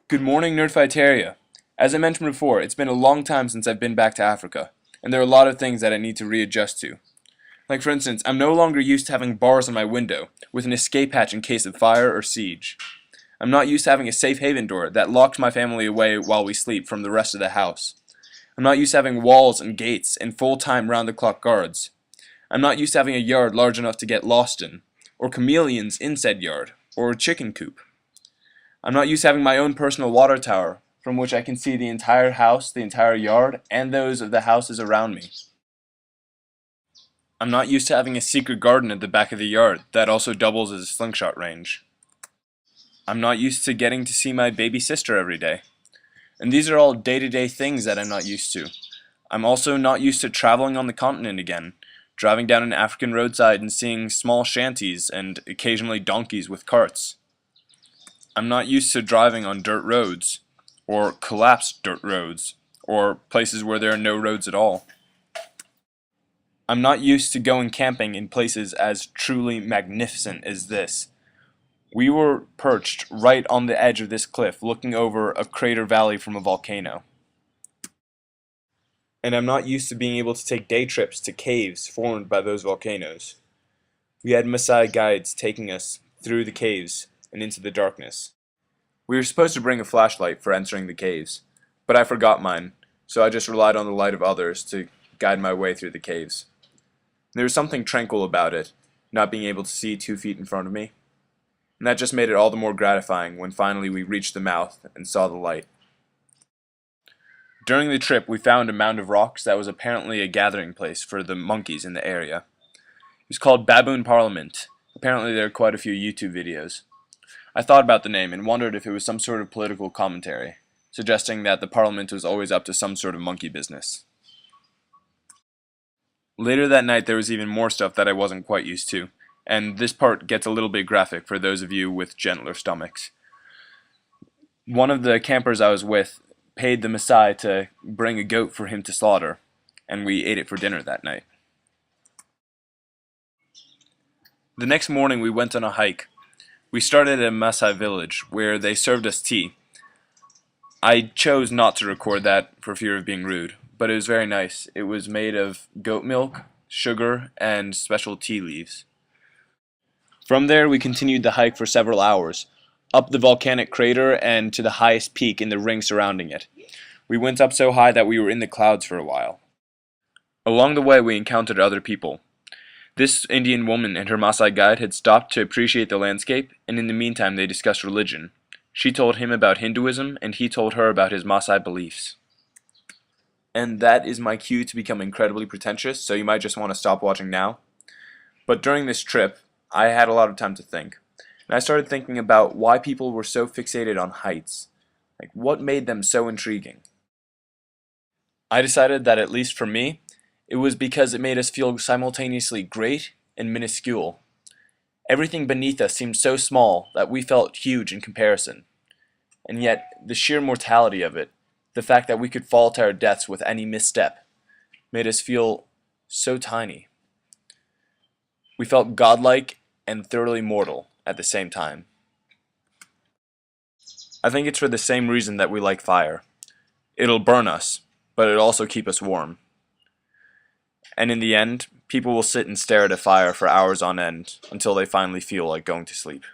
Good morning, Nerdfighteria. As I mentioned before, it's been a long time since I've been back to Africa, and there are a lot of things that I need to readjust to. Like for instance, I'm no longer used to having bars on my window, with an escape hatch in case of fire or siege. I'm not used to having a safe haven door that locks my family away while we sleep from the rest of the house. I'm not used to having walls and gates and full-time round-the-clock guards. I'm not used to having a yard large enough to get lost in, or chameleons in said yard, or a chicken coop. I'm not used to having my own personal water tower, from which I can see the entire house, the entire yard, and those of the houses around me. I'm not used to having a secret garden at the back of the yard that also doubles as a slingshot range. I'm not used to getting to see my baby sister every day. And these are all day-to-day things that I'm not used to. I'm also not used to traveling on the continent again, driving down an African roadside and seeing small shanties and occasionally donkeys with carts. I'm not used to driving on dirt roads, or collapsed dirt roads, or places where there are no roads at all. I'm not used to going camping in places as truly magnificent as this. We were perched right on the edge of this cliff, looking over a crater valley from a volcano. And I'm not used to being able to take day trips to caves formed by those volcanoes. We had Maasai guides taking us through the caves and into the darkness. We were supposed to bring a flashlight for entering the caves, but I forgot mine, so I just relied on the light of others to guide my way through the caves. There was something tranquil about it, not being able to see 2 feet in front of me, and that just made it all the more gratifying when finally we reached the mouth and saw the light. During the trip, we found a mound of rocks that was apparently a gathering place for the monkeys in the area. It was called Baboon Parliament. Apparently there are quite a few YouTube videos. I thought about the name and wondered if it was some sort of political commentary, suggesting that the parliament was always up to some sort of monkey business. Later that night there was even more stuff that I wasn't quite used to, and this part gets a little bit graphic for those of you with gentler stomachs. One of the campers I was with paid the Maasai to bring a goat for him to slaughter, and we ate it for dinner that night. The next morning we went on a hike. We started at a Maasai village, where they served us tea. I chose not to record that for fear of being rude, but it was very nice. It was made of goat milk, sugar, and special tea leaves. From there we continued the hike for several hours, up the volcanic crater and to the highest peak in the ring surrounding it. We went up so high that we were in the clouds for a while. Along the way we encountered other people. This Indian woman and her Maasai guide had stopped to appreciate the landscape, and in the meantime they discussed religion. She told him about Hinduism, and he told her about his Maasai beliefs. And that is my cue to become incredibly pretentious, so you might just want to stop watching now. But during this trip, I had a lot of time to think. And I started thinking about why people were so fixated on heights. Like, what made them so intriguing? I decided that, at least for me, it was because it made us feel simultaneously great and minuscule. Everything beneath us seemed so small that we felt huge in comparison. And yet, the sheer mortality of it, the fact that we could fall to our deaths with any misstep, made us feel so tiny. We felt godlike and thoroughly mortal at the same time. I think it's for the same reason that we like fire. It'll burn us, but it'll also keep us warm. And in the end, people will sit and stare at a fire for hours on end until they finally feel like going to sleep.